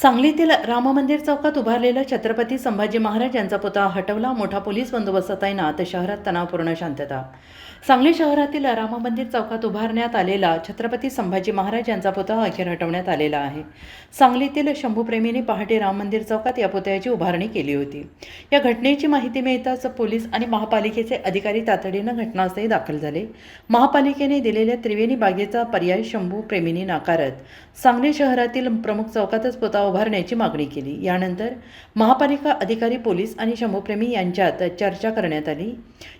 सांगलीतील राममंदिर चौकात उभारलेला छत्रपती संभाजी महाराज यांचा पुतळा हटवला. मोठा पोलीस बंदोबस्त तैनात. शहरात तणावपूर्ण शांतता. सांगली शहरातील राममंदिर चौकात उभारण्यात आलेला छत्रपती संभाजी महाराज यांचा पुतळा अखेर हटवण्यात आलेला आहे. सांगलीतील शंभूप्रेमींनी पहाटे राम मंदिर चौकात या पुतळ्याची उभारणी केली होती. या घटनेची माहिती मिळताच पोलीस आणि महापालिकेचे अधिकारी तातडीनं घटनास्थळी दाखल झाले. महापालिकेने दिलेल्या त्रिवेणी बागेचा पर्याय शंभूप्रेमींनी नाकारत सांगली शहरातील प्रमुख चौकातच पुतळा उभारण्याची मागणी केली. यानंतर महापालिका अधिकारी, पोलीस आणि शंभूप्रेमी यांच्यात चर्चा करण्यात आली.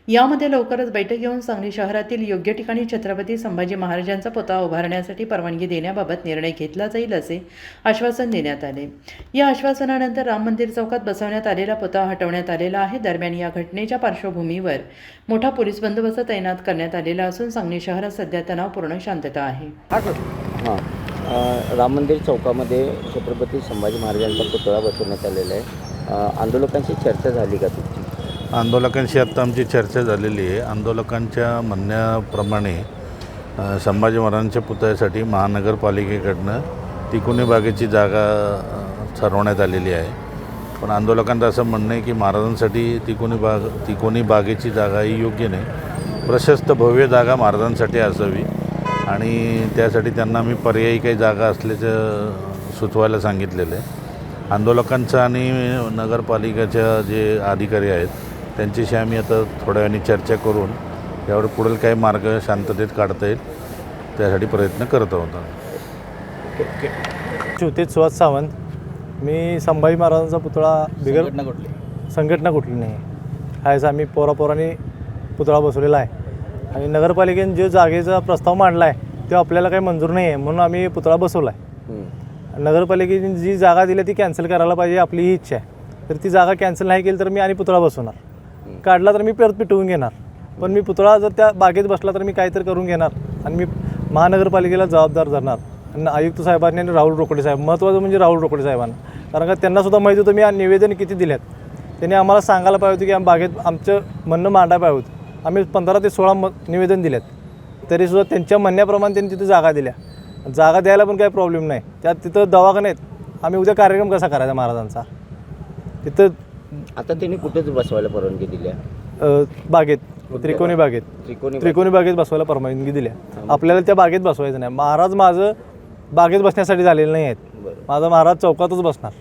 यामध्ये लवकरच बैठक घेऊन सांगली शहरातील योग्य ठिकाणी छत्रपती संभाजी महाराजांचा पुतळा उभारण्यासाठी परवानगी देण्याबाबत निर्णय घेतला जाईल असे आश्वासन देण्यात आले. या आश्वासनानंतर राम मंदिर चौकात बसवण्यात आलेला पुतळा हटवण्यात आलेला आहे. दरम्यान या घटनेच्या पार्श्वभूमीवर मोठा पोलीस बंदोबस्त तैनात करण्यात आलेला असून सांगली शहरात सध्या तणावपूर्ण शांतता आहे. राम मंदिर चौकामध्ये छत्रपती संभाजी महाराजांचा पुतळा बसवण्यात आलेला आहे. आंदोलकांची चर्चा झाली का तुमची? आंदोलकांशी आत्ता आमची चर्चा झालेली आहे. आंदोलकांच्या म्हणण्याप्रमाणे संभाजी महाराजांच्या पुतळ्यासाठी महानगरपालिकेकडनं तिकोनी बागेची जागा ठरवण्यात आलेली आहे. पण आंदोलकांचं असं म्हणणं आहे की महाराजांसाठी तिकोनी बागेची जागा ही योग्य नाही. प्रशस्त भव्य जागा महाराजांसाठी असावी आणि त्यासाठी त्यांना आम्ही पर्यायी काही जागा असल्याचं सुचवायला सांगितलेलं आहे. आंदोलकांचं आणि नगरपालिकेच्या जे अधिकारी आहेत त्यांच्याशी आम्ही आता थोड्या वेळाने चर्चा करून यावर पुढील काही मार्ग शांततेत काढता येईल त्यासाठी प्रयत्न करत आहोत. ज्योतिष सुहास सावंत. मी संभाजी महाराजांचा पुतळा बिगर संघटना कुठली नाही आहेच आम्ही पोरापोरांनी पुतळा बसवलेला आहे आणि नगरपालिकेने जो जागेचा प्रस्ताव मांडला आहे तो आपल्याला काही मंजूर नाही आहे म्हणून आम्ही पुतळा बसवला आहे. नगरपालिकेने जी जागा दिली ती कॅन्सल करायला पाहिजे आपली ही इच्छा आहे. तर ती जागा कॅन्सल नाही केली तर मी आणि पुतळा बसवणार. काढला तर मी परत पिटवून घेणार. पण मी पुतळा जर त्या बागेत बसला तर मी काहीतरी करून घेणार आणि मी महानगरपालिकेला जबाबदार धरणार. आणि आयुक्त साहेबांनी आणि राहुल रोकडे साहेब, महत्त्वाचं म्हणजे राहुल रोकडे साहेबांना, कारण का त्यांनासुद्धा माहिती होतं मी निवेदन किती दिल्यात. त्यांनी आम्हाला सांगायला पाहिजे होतं की बागेत आमचं म्हणणं मांडायला पाहिजे होतं. आम्ही 15 ते 16 निवेदन दिल्यात तरीसुद्धा त्यांच्या म्हणण्याप्रमाणे त्यांनी तिथे जागा दिल्या. जागा द्यायला पण काही प्रॉब्लेम नाही. त्यात तिथं दवाखान्यात आम्ही उद्या कार्यक्रम कसा करायचा महाराजांचा तिथं. आता त्यांनी कुठेच बसवायला परवानगी दिल्या? बागेत, त्रिकोणी बागेत बसवायला परवानगी दिल्या. आपल्याला त्या बागेत बसवायचं नाही. महाराज माझं बागेत बसण्यासाठी झालेलं नाही आहेत. माझा महाराज चौकातच बसणार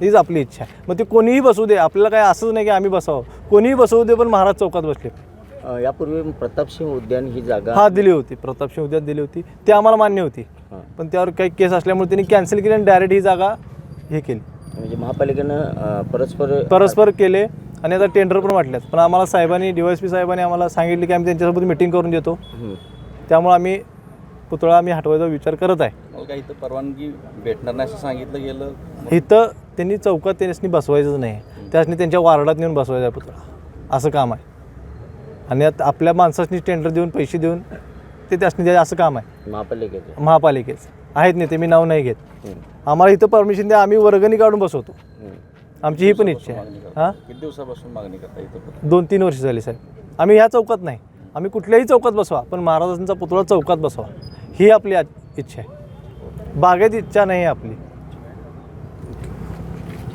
हीच आपली इच्छा आहे. मग ते कोणीही बसवू दे, आपल्याला काय असंच नाही की आम्ही बसावं, कोणीही बसवू दे पण महाराज चौकात बसले. यापूर्वी प्रतापसिंह उद्यान ही जागा दिली होती, प्रतापसिंह उद्यान दिली होती, ती आम्हाला मान्य होती. पण त्यावर काही केस असल्यामुळे त्यांनी कॅन्सल केली आणि डायरेक्ट ही जागा हे केली. म्हणजे महापालिकेनं परस्पर केले आणि आता टेंडर पण वाटल्यात. पण आम्हाला साहेबांनी, DYSP साहेबांनी आम्हाला सांगितले की आम्ही त्यांच्यासोबत मिटिंग करून देतो. त्यामुळे आम्ही पुतळा हटवायचा विचार करत आहे. काही इथं परवानगी भेटणार नाही असं सांगितलं गेलं. इथं त्यांनी चौकात त्यांनी बसवायचंच नाही. त्यासनी त्यांच्या वार्डात नेऊन बसवायचा आहे पुतळा, असं काम आहे. आणि आता आपल्या माणसांनी टेंडर देऊन पैसे देऊन ते त्यासनी द्यायचं असं काम आहे महापालिकेचं. आहेत नाही ते मी नाव नाही घेत. आम्हाला इथं परमिशन द्या, आम्ही वर्गणी काढून बसवतो. आमची ही पण इच्छा आहे. किती दिवसापासून मागणी करता इथं? 2-3 वर्ष झाली साहेब. आम्ही ह्या चौकात नाही, आम्ही कुठल्याही चौकात बसवा पण महाराजांचा पुतळा चौकात बसवा ही आपली इच्छा आहे. बागेत इच्छा नाही आहे आपली.